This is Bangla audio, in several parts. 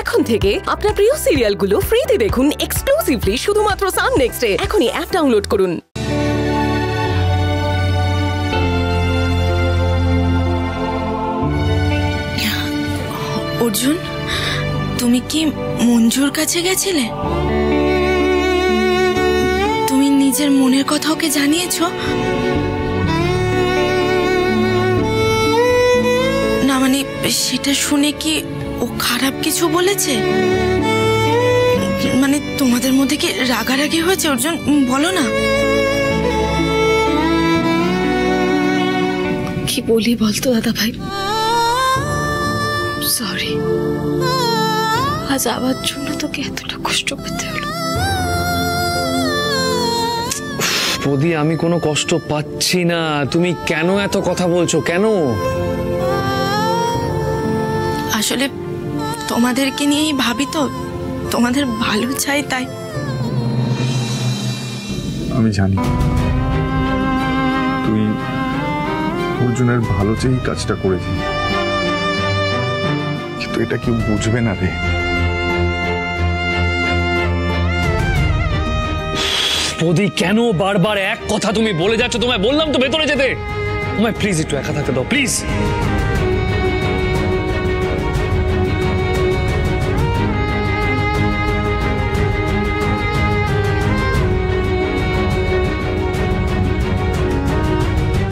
এখন থেকে আপনার প্রিয় সিরিয়ালগুলো ফ্রিতে দেখুন এক্সক্লুসিভলি শুধুমাত্র সান নেক্সটে। এখনই অ্যাপ ডাউনলোড করুন। অর্জুন, তুমি কি মঞ্জুর কাছে গেছিলে? তুমি নিজের মনের কথা ওকে জানিয়েছো? না মানে সেটা শুনে কি ও খারাপ কিছু বলেছে? মানে তোমাদের মধ্যে কি রাগারাগি হয়েছে? অর্জুন বলো না। কি বলি বলতো দাদা ভাই, সরি, আজ আবার জন্য তোকে এতটা কষ্ট পেতে হলো। বৌদি, আমি কোনো কষ্ট পাচ্ছি না। তুমি কেন এত কথা বলছো? কেন? আসলে তোমাদেরকে নিয়েই ভাবি তো, তোমাদের ভালো চাই তাই। আমি জানি তুই অর্জুনের ভালো চেয়েই কাজটা করেছিস, কিন্তু এটা কেউ বুঝবে না রে। বৌদি, কেন বারবার এক কথা তুমি বলে যাচ্ছ? তোমায় বললাম তো ভেতরে যেতে। তোমায় প্লিজ একটু একা থাকতে দাও, প্লিজ।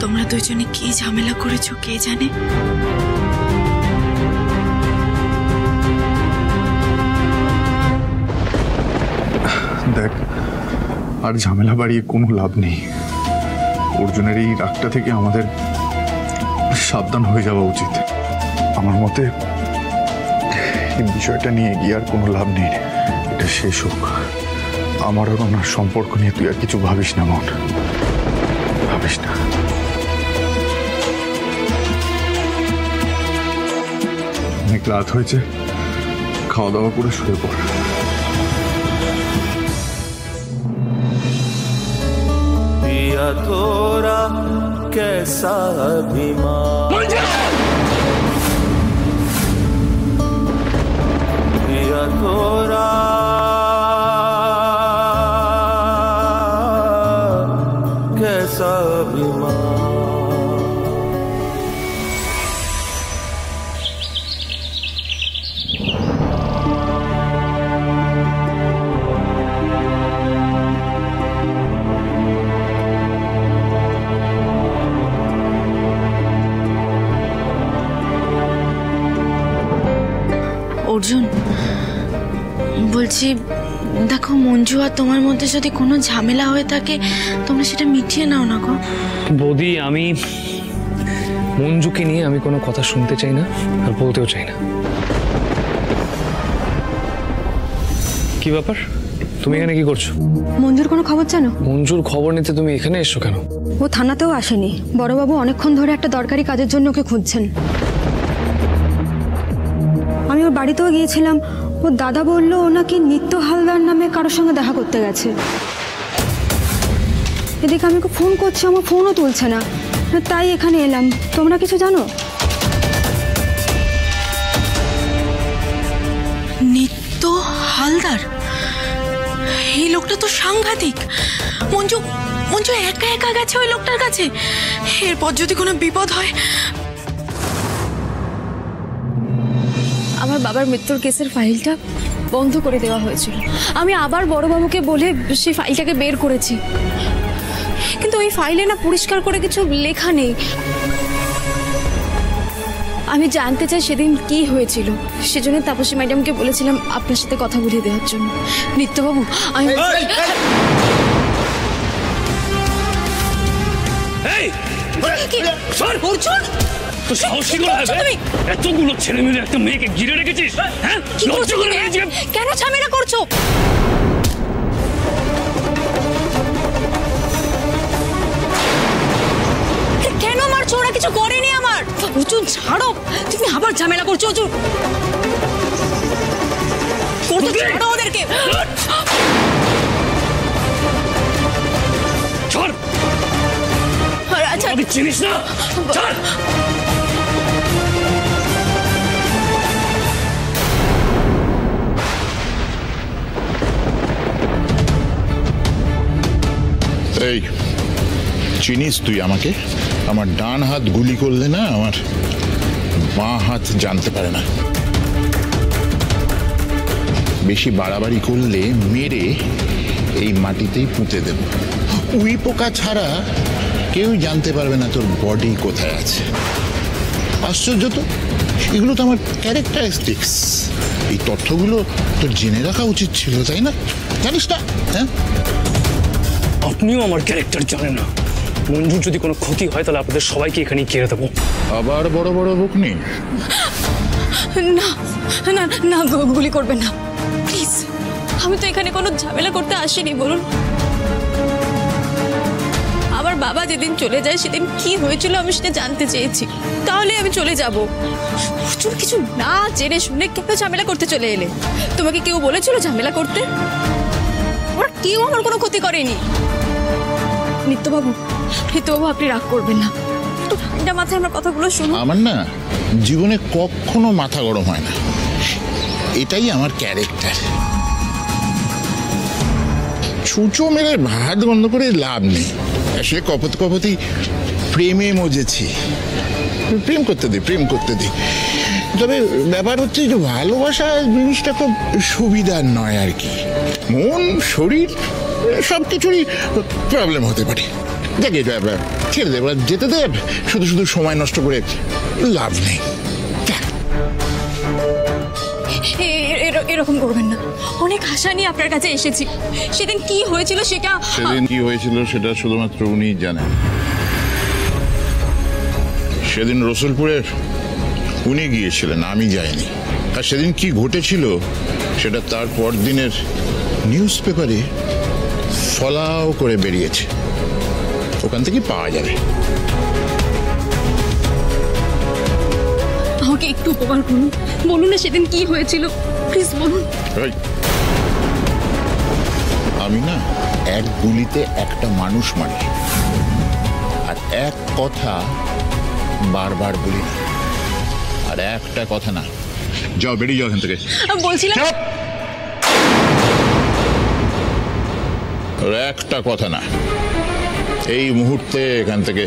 তোমরা দুজনে কি ঝামেলা করেছো কে জানে। দেখ, আর ঝামেলা বাড়িয়ে কোনো লাভ নেই। অর্জুনের এই রাগটা থেকে আমাদের সাবধান হয়ে যাওয়া উচিত। আমার মতে এই বিষয়টা নিয়ে গিয়ে আর কোনো লাভ নেই। এটা শেষ হোক। আমার আর ওনার সম্পর্ক নিয়ে তুই আর কিছু ভাবিস না মন, ভাবিস না। অনেক রাত হয়েছে, খাওয়া দাওয়া করে শুয়ে পড়। थोड़ा कैसा अभिमान या थोड़ा कैसा अभिमान। অর্জুন, বলছি দেখো, মঞ্জু আর তোমার মধ্যে যদি কোনো ঝামেলা হয়ে থাকে তোমরা সেটা মিটিয়ে নাও না গো। বৌদি, আমি মঞ্জুকে নিয়ে আমি কোনো কথা শুনতে চাই না আর বলতেও চাই না। কি ব্যাপার, তুমি এখানে কি করছো? মঞ্জুর কোনো খবর জানো? মঞ্জুর খবর নিতে তুমি এখানে এসছো কেন? ও থানাতেও আসেনি। বড়বাবু অনেকক্ষণ ধরে একটা দরকারি কাজের জন্য ওকে খুঁজছেন। আমি ওর বাড়িতেও গিয়েছিলাম। ওর দাদা বলল ও নাকি নিত্য হালদার নামে কারোর সঙ্গে দেখা করতে গেছে। এদিকে আমি ওকে ফোন করছি, আমার ফোনও তুলছে না, তাই এখানে এলাম। তোমরা কিছু জানো? নিত্য হালদার, এই লোকটা তো সাংঘাতিক। মঞ্জু মঞ্জু একা একা গেছে ওই লোকটার কাছে। এরপর যদি কোনো বিপদ হয়। আমার বাবার মৃত্যুর কেসের ফাইলটা বন্ধ করে দেওয়া হয়েছিল। আমি আবার বড়বাবুকে বলে সেই ফাইলটাকে বের করেছি, কিন্তু ওই ফাইলে না পরিষ্কার করে কিছু লেখা নেই। আমি জানতে চাই সেদিন কি হয়েছিল, সেজন্য তাপসী ম্যাডামকে বলেছিলাম আপনার সাথে কথা বলিয়ে দেওয়ার জন্য। নিত্যবাবু, আমি তো সাহসী করে হবে? এতগুলো ছেলে মিলে একটা মেয়েকে ঘিরে রেখেছিস? হ্যাঁ, কেন ঝামেলা করছো? কেন মারছো? ওরা কিছু করেনি আমার। অর্জুন ছাড়ো, তুমি আবার ঝামেলা করছো। অর্জুন, ছাড়ো ওদেরকে। ছাড়। আচ্ছা, চিনিস না? ছাড়। এই চিনিস তুই আমাকে? আমার ডান হাত গুলি করলে না আমার বাঁ হাত জানতে পারে না। বেশি বাড়াবাড়ি করলে মেরে এই মাটিতেই পুঁতে দেব। উই পোকা ছাড়া কেউ জানতে পারবে না তোর বডি কোথায় আছে। আশ্চর্য তো, এগুলো তো আমার ক্যারেক্টারিস্টিক্স। এই তথ্যগুলো তোর জেনে রাখা উচিত ছিল, তাই না? জানিস না? হ্যাঁ, আপনিও আমার ক্যারেক্টার জানেন না। মঞ্জুর যদি কোনো ক্ষতি হয় তাহলে আপনাদের সবাইকে এখানেই কেড়ে দেবো। আবার বড় বড় বকনি? না না না, গুলি করবেন না প্লিজ। আমি তো এখানে কোনো ঝামেলা করতে আসিনি। বলুন, আমার বাবা যেদিন চলে যায় সেদিন কি হয়েছিল আমি সেটা জানতে চেয়েছি, তাহলে আমি চলে যাব। প্রচুর কিছু না জেনে শুনে কেন ঝামেলা করতে চলে এলে? তোমাকে কেউ বলেছিল ঝামেলা করতে? ওরা কেউ আমার কোনো ক্ষতি করেনি। নিত্যবাবু, আপনি রাগ করবেন না, একটু ঠান্ডা মাথায় আমার কথাগুলো শুনুন। আমার না জীবনে কখনো মাথা গরম হয় না, এটাই আমার ক্যারেক্টার। ছুঁচো মেরে ভাত বন্ধ করে লাভ নেই। আসলে কপতি প্রেমে মজেছি। প্রেম করতে দিই। তবে ব্যাপার হচ্ছে যে ভালোবাসা জিনিসটা খুব সুবিধার নয় আর কি। মন শরীর সব কিছুরই প্রবলেম হতে পারে। দেখে ছেড়ে দেব, যেতে দেব, শুধু সময় নষ্ট করে লাভ নেই। এরকম করবেন না, অনেক আশা নিয়ে আপনার কাছে এসেছি। সেদিন কি হয়েছিল সেটা শুধুমাত্র উনি জানেন। সেদিন রসুলপুরের উনি গিয়েছিলেন, আমি যাইনি। আর সেদিন কি ঘটেছিল সেটা তার পর দিনের নিউজ পেপারে ফলাও করে বেরিয়েছে, ওখান থেকে পাওয়া যাবে। আমাকে একটু উপকার করুন, বলুন না সেদিন কি হয়েছিল, প্লিজ বলুন। আমি না এক গুলিতে একটা মানুষ মারি, আর এক কথা বারবার বলি না, আর একটা কথা না। যাও, বেরিয়ে যাও এখান থেকে। বলছিলাম একটা কথা না, এই মুহূর্তে এখান থেকে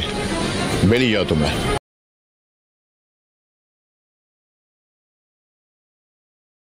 বেরিয়ে যাও তোমরা।